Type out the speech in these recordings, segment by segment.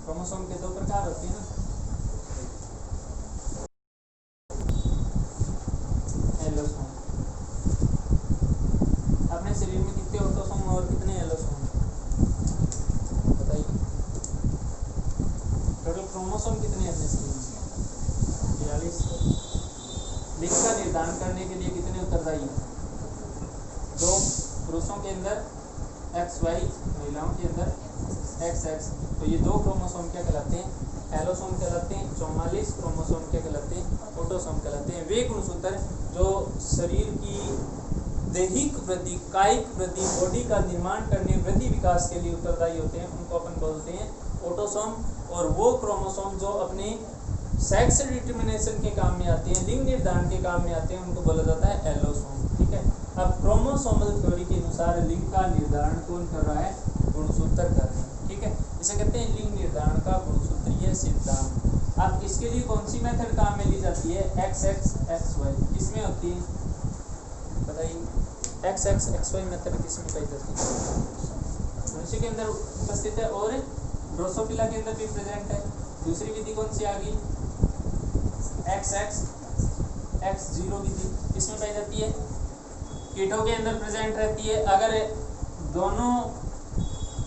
Chromosome के दो प्रकार होते हैं ना, एलोसोम। अपने शरीर में कितने ऑटोसोम और कितने एलोसोम बताइए? टोटल क्रोमोसोम कितने हैं अपने शरीर में? 42। लिंग का निर्धारण करने के लिए कितने उत्तरदायी हैं? 2 पुरुषों के अंदर XY, महिलाओं के अंदर XX। तो ये 2 क्रोमोसोम क्या कहलाते हैं? एलोसोम कहलाते हैं। 44 क्रोमोसोम क्या कहलाते हैं? ऑटोसोम कहलाते हैं। वे गुणसूत्र जो शरीर की दैहिक वृद्धि, कायिक वृद्धि, बॉडी का निर्माण करने, वृद्धि विकास के लिए उत्तरदायी होते हैं, उनको अपन बोलते हैं ऑटोसोम। और वो क्रोमोसोम जो अपने सेक्स डिटर्मिनेशन के काम में आते हैं, लिंग निर्धारण के काम में आते हैं, उनको बोला जाता है एलोसोम। ठीक है। अब क्रोमोसोमल थ्योरी के अनुसार लिंग का निर्धारण कौन कर रहा है? गुणसूत्र कर रहे हैं। ठीक है, इसे कहते हैं लिंग निर्धारण का गुणसूत्रीय सिद्धांत। अब इसके लिए कौन सी मेथड काम में ली जाती है? XX XY किसमें होती है बताइए? XX XY मेथड किसमें पाई जाती है? मनुष्य के अंदर उपस्थित है और ड्रोसोफिला के अंदर भी प्रेजेंट है। दूसरी विधि कौन सी आ गई? XX X0 विधि किसमें पाई जाती है? कीटों के अंदर प्रेजेंट रहती है। अगर दोनों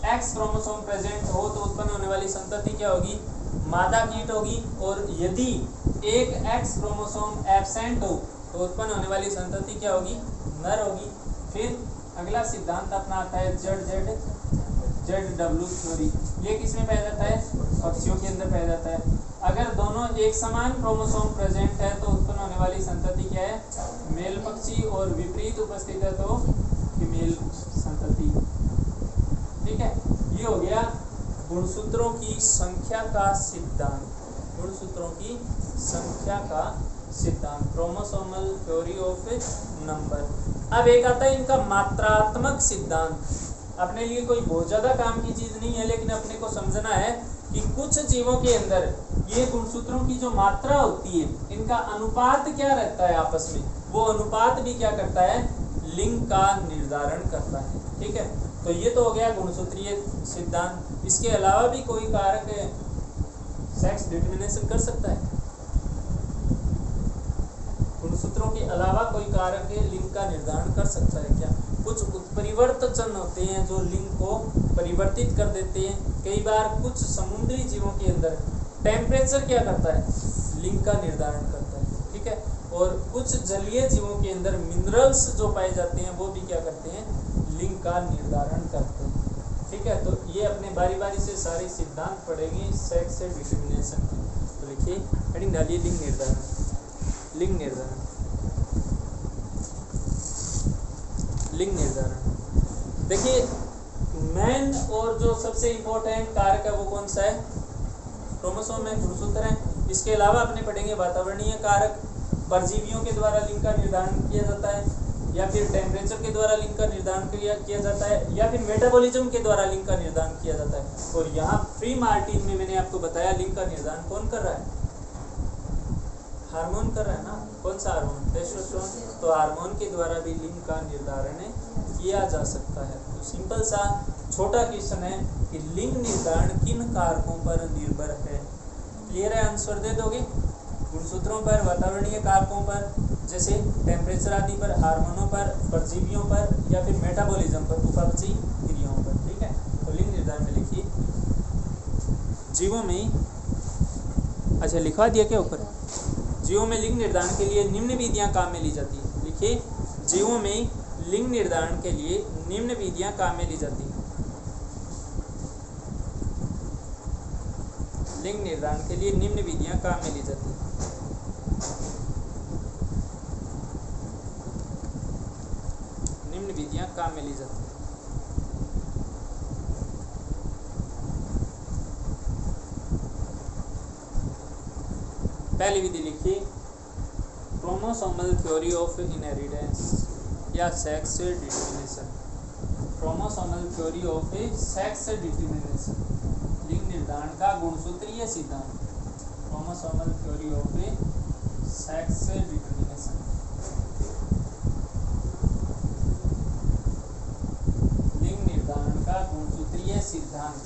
X क्रोमोसोम प्रेजेंट हो तो उत्पन्न होने वाली संतति क्या होगी? मादा कीट होगी। और यदि एक X क्रोमोसोम एब्सेंट हो तो उत्पन्न होने वाली संतति क्या होगी? नर होगी। फिर अगला सिद्धांत अपना आता है ZW थ्योरी। ये किसमें पाया जाता है? पक्षियों के अंदर पाया जाता है। अगर दोनों एक समान क्रोमोसोम प्रेजेंट है तो उत्पन्न होने वाली संतति क्या है? मेल पक्षी। और विपरीत उपस्थित है तो फीमेल संतति। ठीक है, ये हो गया गुणसूत्रों की संख्या का सिद्धांत। गुणसूत्रों की संख्या का सिद्धांत, क्रोमोसोमल थ्योरी ऑफ नंबर। अब एक आता है इनका मात्रात्मक सिद्धांत। अपने लिए कोई बहुत ज़्यादा काम की चीज़ नहीं है, लेकिन अपने को समझना है कि कुछ जीवों के अंदर ये गुणसूत्रों की जो मात्रा होती है, इनका अनुपात क्या रहता है आपस में, वो अनुपात भी क्या करता है? लिंग का निर्धारण करता है। ठीक है, तो ये तो हो गया गुणसूत्रीय सिद्धांत। इसके अलावा भी कोई कारक सेक्स डिटर्मिनेशन कर सकता है? गुणसूत्रों के अलावा कोई कारक लिंग का निर्धारण कर सकता है क्या? कुछ उत्परिवर्तन होते हैं जो लिंग को परिवर्तित कर देते हैं। कई बार कुछ समुद्री जीवों के अंदर टेम्परेचर क्या करता है? लिंग का निर्धारण करता है। ठीक है, और कुछ जलीय जीवों के अंदर मिनरल्स जो पाए जाते हैं वो भी क्या करते हैं? लिंग का निर्धारण करते हैं। ठीक है, तो ये अपने बारी बारी से सारे सिद्धांत पढ़ेंगे सेक्स डिटर्मिनेशन की। तो लिखिए, हेडिंग डालिए लिंग निर्धारण। लिंग निर्धारण, लिंग निर्धारण। देखिए, मेन और जो सबसे इम्पोर्टेंट कारक है वो कौन सा है? क्रोमोसोम है, गुणसूत्र है। इसके अलावा अपने पढ़ेंगे वातावरणीय कारक, परजीवियों के द्वारा लिंग का निर्धारण किया जाता है, या फिर टेम्परेचर के द्वारा लिंग का निर्धारण किया जाता है, या फिर मेटाबॉलिज्म के द्वारा लिंग का निर्धारण किया जाता है। और यहाँ फ्री मार्टिन में मैंने आपको बताया लिंग का निर्धारण कौन कर रहा है? हार्मोन कर रहा है ना। कौन सा हार्मोन? टेस्टोस्टेरोन। तो हार्मोन के द्वारा भी लिंग का निर्धारण किया जा सकता है। तो सिंपल सा छोटा क्वेश्चन है कि लिंग निर्धारण किन कारकों पर निर्भर है? क्लियर है? आंसर दे दोगे? गुणसूत्रों पर, वातावरणीय कारकों पर जैसे टेम्परेचर आदि पर, हार्मोनों पर, परजीवियों पर, या फिर मेटाबॉलिज्म पर, उपापचयी क्रियाओं पर। ठीक है, तो लिंग निर्धारण में लिखिए जीवों में, अच्छा लिखवा दिया क्या ऊपर? जीवों में लिंग निर्धारण के लिए निम्न विधियां काम में ली जाती है। लिखिए, जीवों में लिंग निर्धारण के लिए निम्न विधियां काम में ली जाती है। लिंग निर्धारण के लिए निम्न विधियां काम में ली जाती है। निम्न विधियां काम में ली जाती है। पहली विधि लिखिए, क्रोमोसोमल थ्योरी ऑफ इनहेरिटेंस या sex determination. Chromosomal theory of sex determination, लिंग निर्धारण का गुणसूत्रीय सिद्धांत। Chromosomal theory of sex determination, लिंग निर्धारण का गुणसूत्रीय सिद्धांत।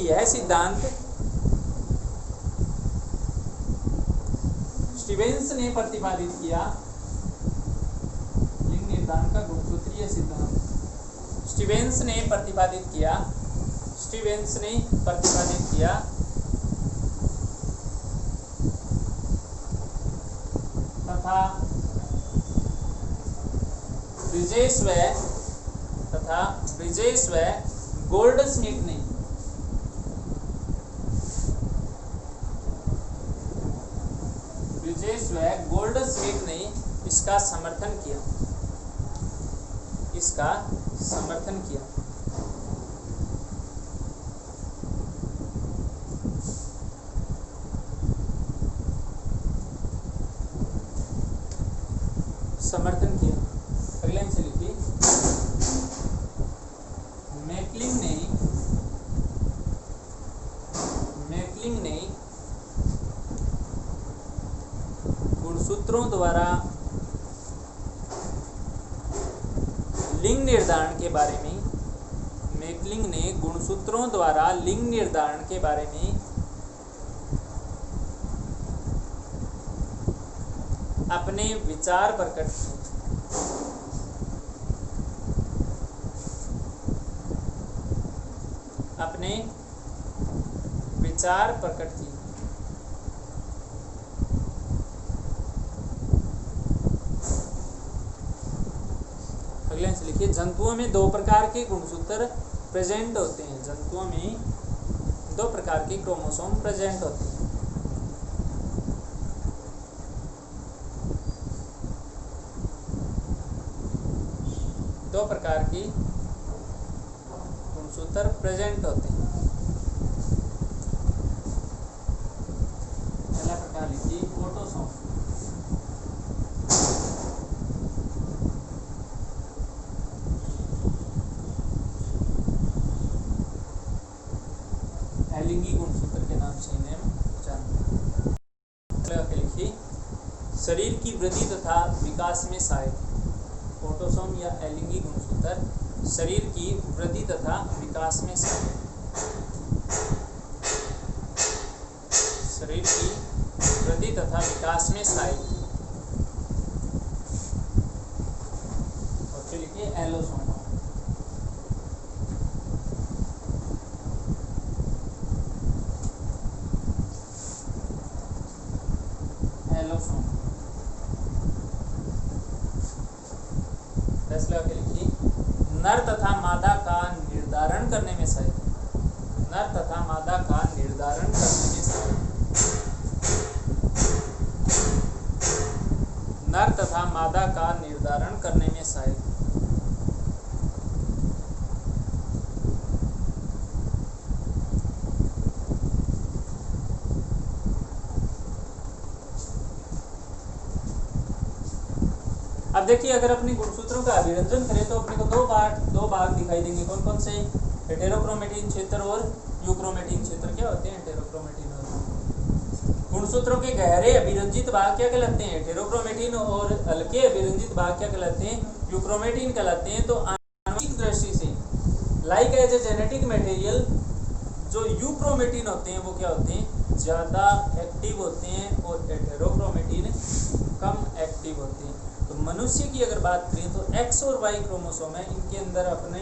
यह सिद्धांत स्टीवेंस ने प्रतिपादित किया। लिंग निर्धारण का गुणसूत्रीय सिद्धांत स्टीवेंस ने प्रतिपादित किया तथा ब्रिजेश व गोल्डस्मिथ ने इसका समर्थन किया। अगले से लिखिए, मैकलिंग ने गुणसूत्रों द्वारा लिंग निर्धारण के बारे में अपने विचार प्रकट किए। अगले से लिखिए, जंतुओं में दो प्रकार के गुणसूत्र प्रेजेंट होते हैं। जंतुओं में दो प्रकार के क्रोमोसोम प्रेजेंट होते हैं। दो प्रकार के गुणसूत्र प्रेजेंट होते हैं। पहला प्रकार लिखिए ऑटोसोम। एलिंगी गुणसूत्र के नाम से इन्हें जानते हैं। लिखिए, शरीर की वृद्धि तथा विकास में सहायक। ऑटोसोम या एलिंगी गुणसूत्र शरीर की वृद्धि तथा विकास में सहायक। और फिर लिखिए एलोसोम। नर तथा मादा का निर्धारण करने में सहायक। अब देखिए, अगर अपने गुणसूत्रों का अभिरंजन करें तो अपने को दो भाग दिखाई देंगे। कौन कौन से? हेटेरोक्रोमेटिन क्षेत्र और यूक्रोमेटिन क्षेत्र। क्या होते हैं हेटेरोक्रोमेटिन और गुणसूत्रों के गहरे अभिरंजित भाग क्या कहलाते हैं? हेटेरोक्रोमेटिन। और हल्के अभिरंजित भाग क्या कहलाते हैं? यूक्रोमेटिन कहलाते हैं। तो आनुवंशिक दृष्टि से like as a genetic material जो यूक्रोमेटिन होते हैं वो क्या होते हैं? ज़्यादा एक्टिव होते हैं और हेटेरोक्रोमेटिन कम एक्टिव होते हैं। तो मनुष्य की अगर बात करें तो एक्स और वाई क्रोमोसोम है, इनके अंदर अपने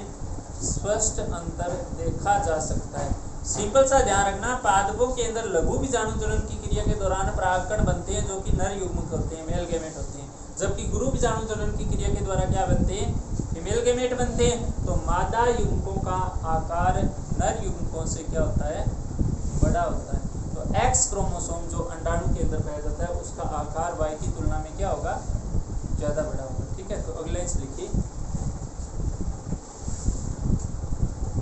स्पष्ट अंतर देखा जा सकता है। सिंपल सा ध्यान रखना, पादपों के अंदर लघु बीजाणुजनन की क्रिया के दौरान परागकण बनते हैं जो कि नर युग्मक होते हैं, मेल गैमेट होते हैं। जबकि गुरु बीजाणुजनन की क्रिया के द्वारा क्या बनते हैं? फीमेल गैमेट बनते हैं। तो मादा युग्मकों का आकार नर युग्मकों से क्या होता है? बड़ा होता है। तो एक्स क्रोमोसोम जो अंडाणु के अंदर पाया जाता है उसका आकार वाई की तुलना में क्या होगा? ज़्यादा बड़ा होगा। ठीक है, तो अगले लाइन लिखिए,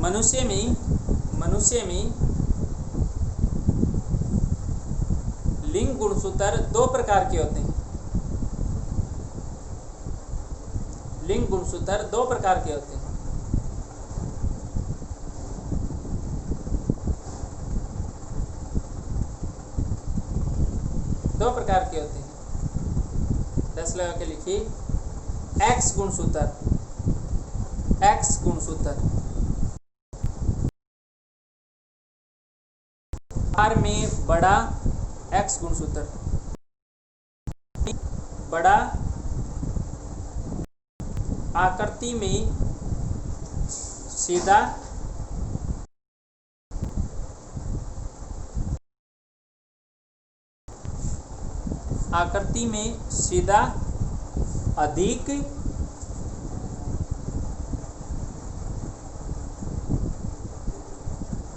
मनुष्य में लिंग गुणसूत्र दो प्रकार के होते हैं। लिंग गुणसूत्र दो प्रकार के होते हैं। दो प्रकार के होते हैं। 10 लगा के लिखिए, एक्स गुणसूत्र आकार में बड़ा x गुणसूत्र, बड़ा आकृति में सीधा आकृति में सीधा अधिक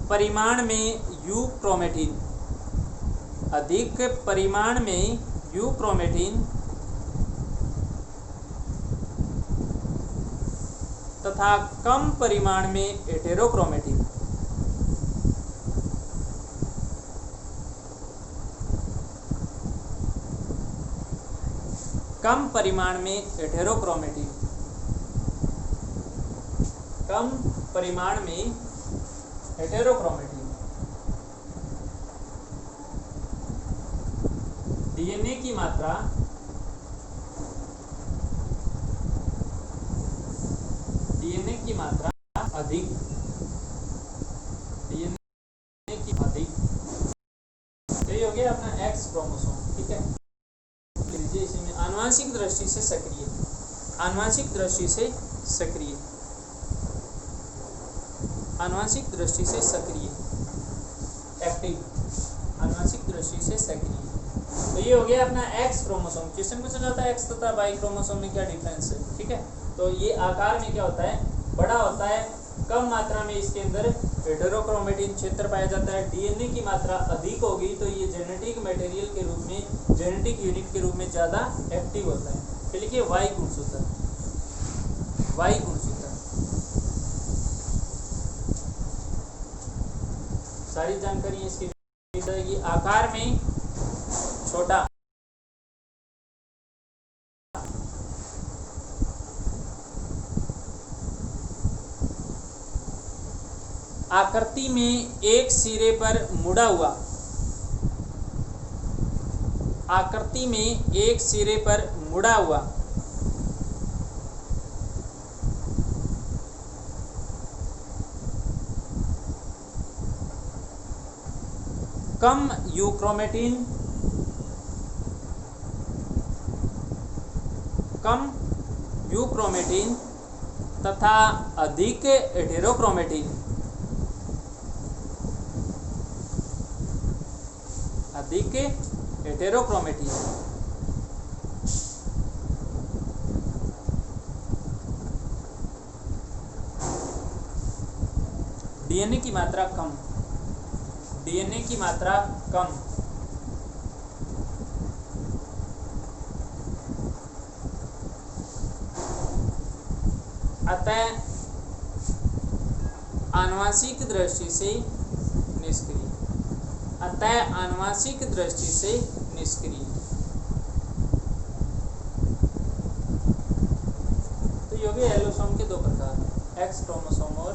परिमाण में यू क्रोमेटिन, अधिक परिमाण में यू क्रोमेटिन तथा कम परिमाण में हेटेरोक्रोमेटिन, कम परिमाण में हेटेरोक्रोमेटिन, कम परिमाण में हेटेरोक्रोमेटिन। डीएनए की मात्रा अधिक, डीएनए की अधिक, तो ये हो गया अपना एक्स क्रोमोसोम। ठीक है, लीजिए इसी में आनुवंशिक दृष्टि से सक्रिय, आनुवंशिक दृष्टि से सक्रिय, आनुवंशिक दृष्टि से सक्रिय, एक्टिव, आनुवंशिक दृष्टि से सक्रिय। तो ये हो गया अपना एक्स क्रोमोसोम। क्वेश्चन पूछा जाता है एक्स तथा वाई क्रोमोसोम में क्या डिफरेंस है। ठीक है, तो ये आकार में क्या होता है, बड़ा होता है, कम मात्रा में इसके अंदर हेटेरोक्रोमेटिन क्षेत्र पाया जाता है। डीएनए की मात्रा अधिक होगी तो ये जेनेटिक मटेरियल के रूप में, जेनेटिक यूनिट के रूप में ज़्यादा एक्टिव होता है। तो लिखिए वाई गुणसूत्र, वाई गुणसूत्र, सारी जानकारी इसकी जाएगी। आकार में छोटा, आकृति में एक सिरे पर मुड़ा हुआ, आकृति में एक सिरे पर मुड़ा हुआ, कम यूक्रोमेटिन, कम यूक्रोमेटिन तथा अधिक हेटेरोक्रोमेटिन, अधिक हेटेरोक्रोमेटिन। डीएनए की मात्रा कम, डीएनए की मात्रा कम, अतः आनुवंशिक दृष्टि से निष्क्रिय, अतः आनुवंशिक दृष्टि से निष्क्रिय। तो ये हो गए एलोसोम के दो प्रकार, एक्स क्रोमोसोम और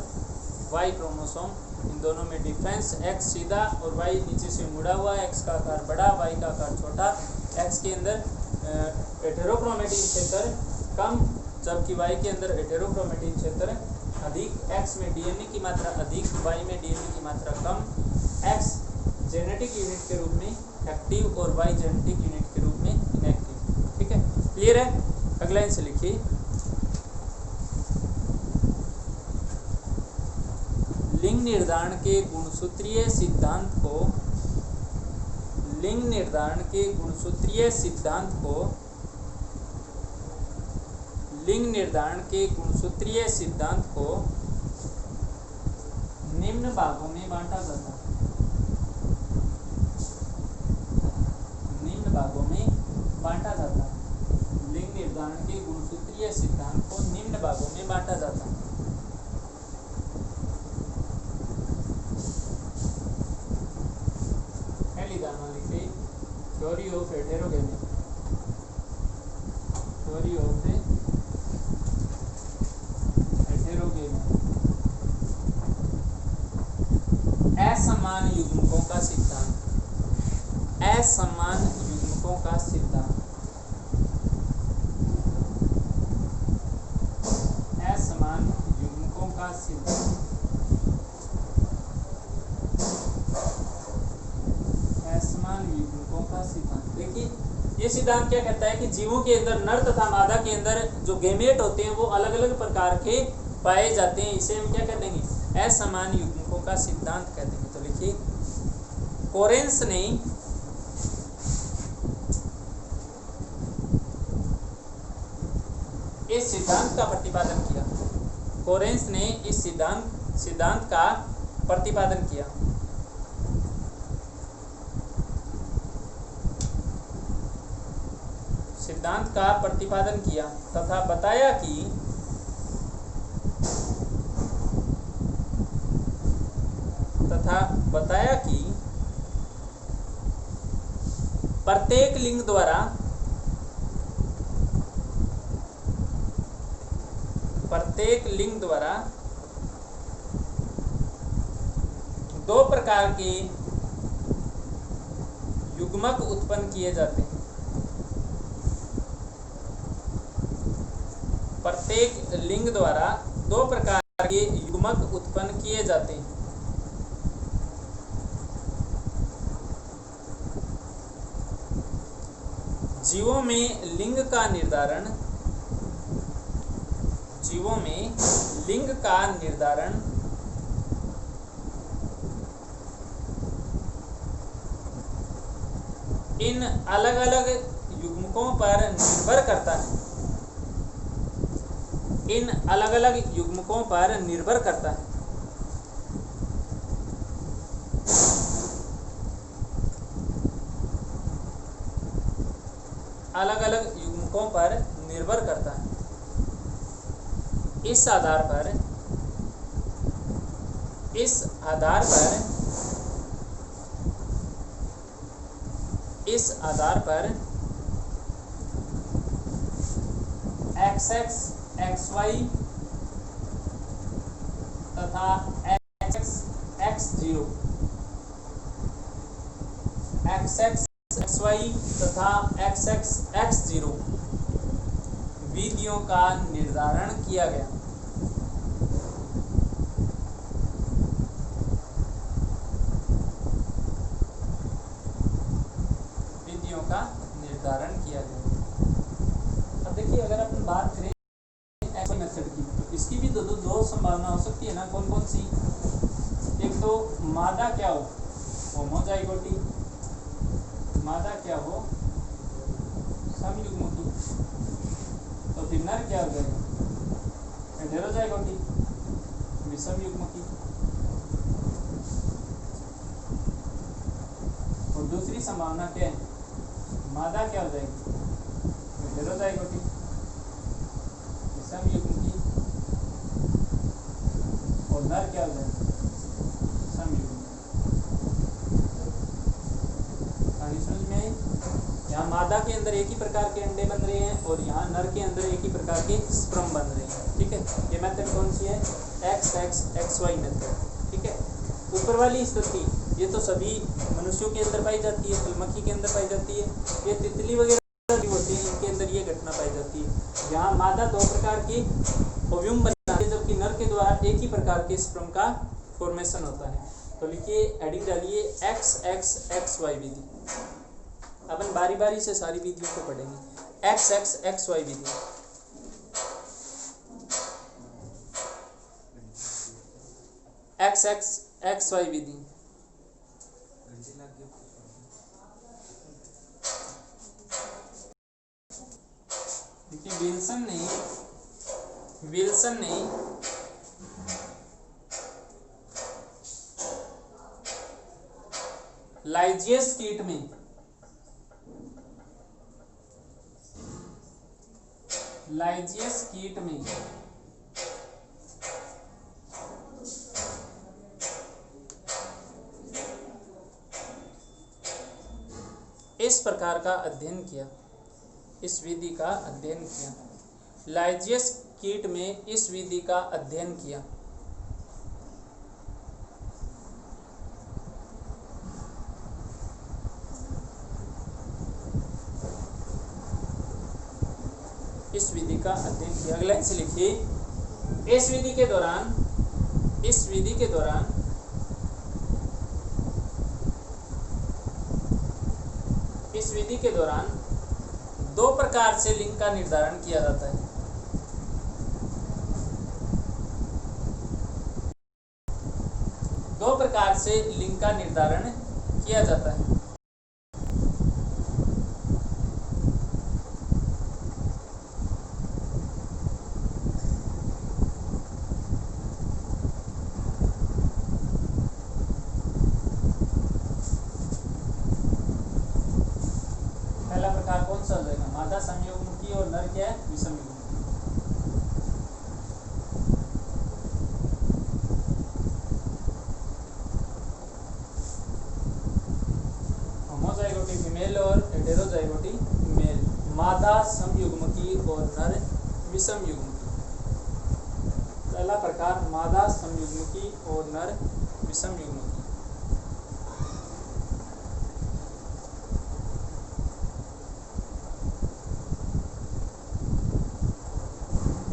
वाई क्रोमोसोम। इन दोनों में डिफरेंस, एक्स सीधा और वाई नीचे से मुड़ा हुआ, एक्स का आकार बड़ा, वाई का आकार छोटा। एक्स के अंदर हेटेरोक्रोमेटिन क्षेत्र कम, जबकि वाई के अंदर हेटेरोक्रोमेटिन क्षेत्र अधिक। एक्स में डीएनए की मात्रा अधिक, वाई में डीएनए की मात्रा कम। एक्स जेनेटिक यूनिट के रूप में एक्टिव और वाई जेनेटिक यूनिट के रूप में इनएक्टिव। ठीक है, क्लियर है। अगला इनसे लिखिए, लिंग निर्धारण के गुणसूत्रीय सिद्धांत को, लिंग निर्धारण के गुणसूत्रीय सिद्धांत को, लिंग निर्धारण के गुणसूत्रीय सिद्धांत को निम्न भागों में बांटा जाता है, निम्न भागों में बांटा जाता है। लिंग निर्धारण के गुणसूत्रीय सिद्धांत को निम्न भागों में बांटा जाता है। पहली दाना लिखिए, थ्योरी ऑफ हेटेरोगेमी, थ्योरी ऑफ हेटेरोगेमी। असमान युग्मकों का सिद्धांत, असमान युग्मकों का सिद्धांत, असमान युग्मकों का सिद्धांत। सिद्धांत क्या कहता है कि जीवों के अंदर नर तथा मादा के अंदर जो गेमेट होते हैं वो अलग अलग प्रकार के पाए जाते हैं। इसे हम क्या कह देंगे? असमान युग्मकों का सिद्धांत कह देंगे। तो लिखिए, कोरेंस ने इस सिद्धांत का प्रतिपादन किया। कोरेंस ने इस सिद्धांत का प्रतिपादन किया। सिद्धांत का प्रतिपादन किया तथा बताया कि प्रत्येक लिंग द्वारा दो प्रकार के युग्मक उत्पन्न किए जाते हैं। प्रत्येक लिंग द्वारा दो प्रकार के युग्मक उत्पन्न किए जाते हैं। जीवों में लिंग का निर्धारण इन अलग अलग युग्मकों पर निर्भर करता है। इन अलग अलग युग्मकों पर निर्भर करता है। अलग अलग युग्मकों पर निर्भर करता है। इस आधार पर XX XY तथा XX XY तथा XX विधियों का निर्धारण किया गया। अब देखिए, अगर अपन बात करें एक्स मेथड की, तो इसकी भी दो संभावना हो सकती है ना। कौन कौन सी? एक तो मादा क्या हो, होमोजाइगोटी, मादा क्या हो, समयुग्मकी। तो फिर नर क्या हो जाएगा? हेटेरोजाइगोटी, विषमयुग्मकी। और दूसरी संभावना क्या है? मादा क्या हो जाएगी? हेटेरोजाइगोटी, विषमयुग्मकी। और नर क्या हो जाएगा? समयुग्मकी। समझ में आई? यहाँ मादा के अंदर एक ही प्रकार के अंडे बन रहे हैं और यहाँ नर के अंदर एक ही प्रकार के स्पर्म बन रहे हैं। ठीक है, ये मेथड कौन सी है? XY method. ठीक है, ऊपर वाली स्थिति ये तो सभी मनुष्यों के अंदर पाई जाती है, फलमक्खी के अंदर पाई जाती है, ये तितली वगैरह भी होती है, इनके अंदर ये घटना पाई जाती है। यहाँ मादा दो प्रकार की ओव्यूम बनाती है, जबकि नर के द्वारा एक ही प्रकार के स्पर्म का फॉर्मेशन होता है। तो लिखिए, हेडिंग डालिए XXXY विधि। अपन बारी बारी से सारी विधियों को पढ़ेंगे। XXXY विधि, XXXY विधि। देखिए, विल्सन ने लाइजियस कीट में इस प्रकार का अध्ययन किया, इस विधि का अध्ययन किया। लाइजियस कीट में इस विधि का अध्ययन किया। इस विधि का अध्ययन किया। अगला से लिखिए, इस विधि के दौरान दो प्रकार से लिंग का निर्धारण किया जाता है। दो प्रकार से लिंग का निर्धारण किया जाता है। पहला प्रकार कौन सा हो जाएगा? मादा संयोगमुखी और नर क्या है? विषमयुग्ममुखी। होमोजाइगोटी फीमेल और हेटेरोजाइगोटी मेल। मादा समयुग्मकी और नर विषमयुग्मकी। पहला प्रकार मादा समयुग्मकी और नर विषमयुग्मकी।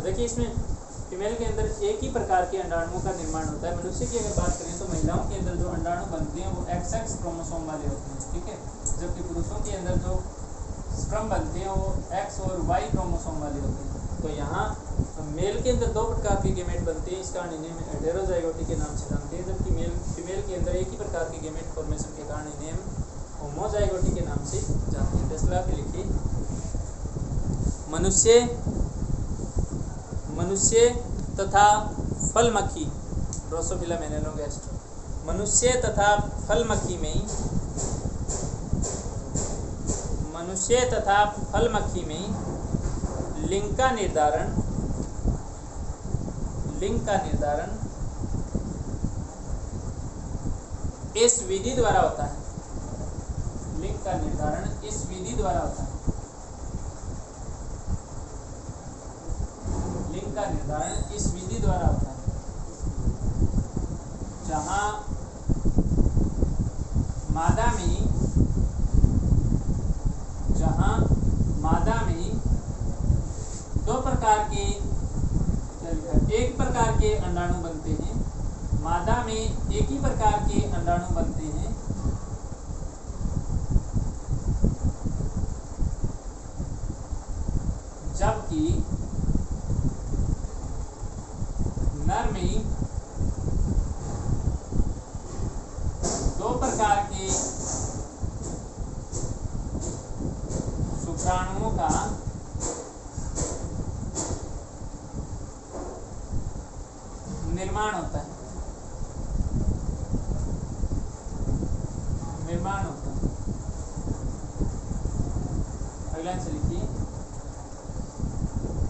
देखिए इसमें फीमेल के अंदर एक ही प्रकार के अंडाणुओं का निर्माण होता है। मनुष्य की अगर बात करें तो महिलाओं के अंदर जो अंडाणु बनते हैं वो XX क्रोमोसोम वाले होते हैं, ठीक है, जबकि पुरुषों के अंदर जो स्पर्म बनते हैं वो X और Y क्रोमोसोम वाले होते हैं। तो यहाँ मेल के अंदर दो प्रकार के गेमेट बनते हैं, इसका इन्हें हेटेरोजाइगोटी के नाम से जानते हैं, जबकि फीमेल के अंदर एक ही प्रकार के गेमेट फॉर्मेशन के कारण इन्हें होमोजाइगोटी के नाम से जानते हैं। दूसरा पे लिखिए, मनुष्य तथा फलमक्खी ड्रोसोफिला मेलानोगास्टर। मनुष्य तथा फलमक्खी में लिंग का निर्धारण इस विधि द्वारा होता है। लिंग का निर्धारण इस विधि द्वारा होता है। लिंग का निर्धारण इस विधि द्वारा होता है, जहां मादा में दो प्रकार के एक प्रकार के अंडाणु बनते हैं। मादा में एक ही प्रकार के अंडाणु बनते हैं, जबकि नर में दो प्रकार के शुक्राणुओं का निर्माण होता है। अगला आंसर लिखिए,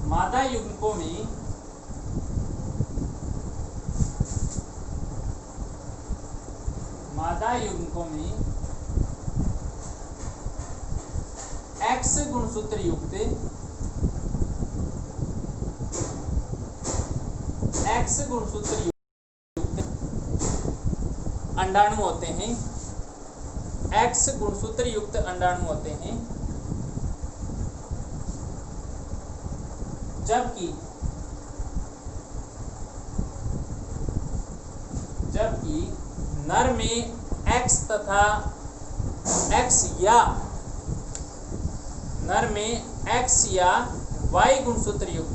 मादा युग्मकों में X गुणसूत्र युक्त अंडाणु होते हैं। X गुणसूत्र युक्त अंडाणु होते हैं, जबकि नर में X तथा X या Y गुणसूत्र युक्त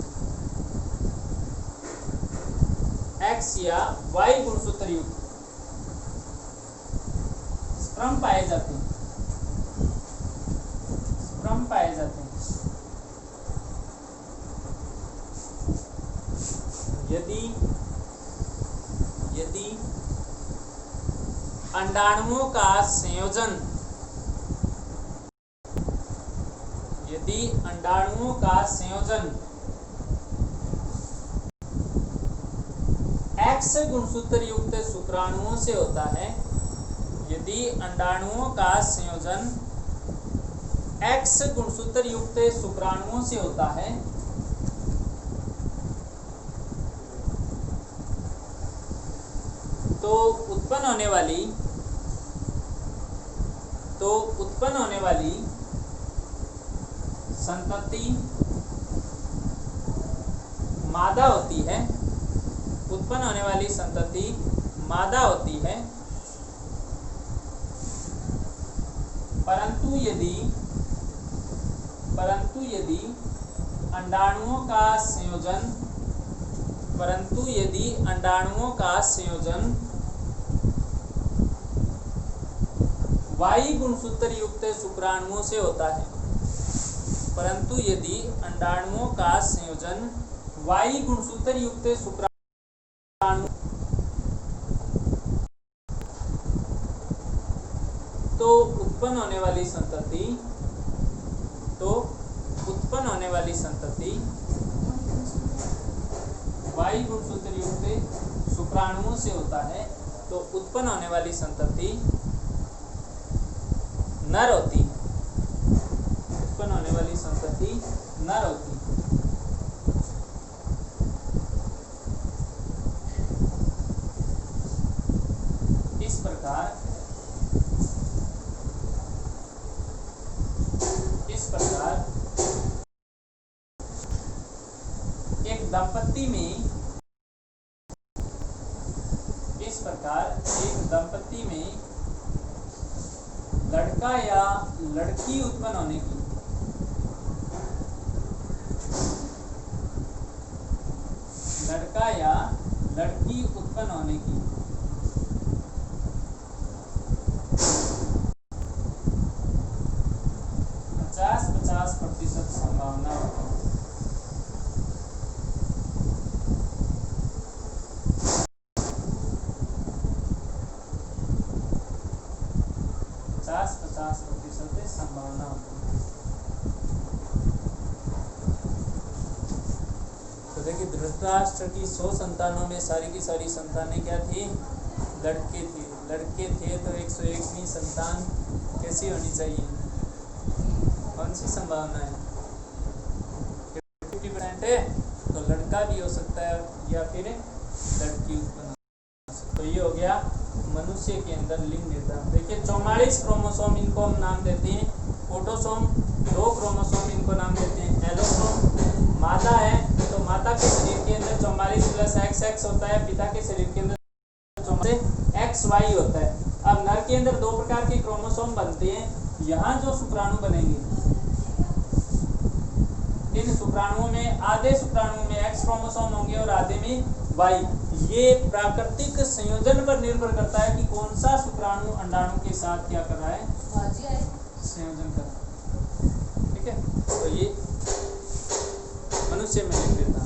स्पर्म पाए जाते हैं। यदि अंडाणुओं का संयोजन X गुणसूत्र युक्त शुक्राणुओं से होता है, यदि अंडाणुओं का संयोजन X गुणसूत्र युक्त शुक्राणुओं से होता है, तो उत्पन्न होने वाली संतति मादा होती है। परंतु परंतु यदि अंडाणुओं का संयोजन वाई गुणसूत्र युक्त शुक्राणुओं से होता है, परंतु यदि अंडाणुओं का संयोजन वाई गुणसूत्र युक्त शुक्राणु तो उत्पन्न होने वाली संतति वाई गुणसूत्र युक्त शुक्राणुओं से होता है, तो उत्पन्न होने वाली संतति नर होती है। उत्पन्न होने वाली संतति नर होती है। इस प्रकार एक दंपत्ति में लड़का या लड़की उत्पन्न होने की संभावना होती है। संभावना होती है। तो देखिए, धृतराष्ट्र की 100 संतानों में सारी की सारी संतानें क्या थी? लड़के थे। तो 101वीं संतान कैसी होनी चाहिए? कौन सी संभावना है? 50% है, तो लड़का भी हो सकता है या फिर लड़की उत्पन्न हो सकती है। तो ये हो गया मनुष्य के अंदर लिंग निर्धारण। देखिए 44 क्रोमोसोम, इनको हम नाम देते हैं ऑटोसोम। 2 क्रोमोसोम, इनको नाम देते हैं एलोसोम। माता है तो माता के शरीर के अंदर 44 + XX होता है, पिता के शरीर के अंदर 44 XY होता है। अब नर के अंदर 2 प्रकार के क्रोमोसोम बनते हैं। यहाँ जो शुक्राणु बनेंगे, इन शुक्राणुओं में आधे शुक्राणुओं में X क्रोमोसोम होंगे और आधे में Y। ये प्राकृतिक संयोजन पर निर्भर करता है कि कौन सा शुक्राणु अंडाणु के साथ क्या कर रहा है, संयोजन कर रहा है। ठीक है, तो ये मनुष्य में लिंग निर्धारण।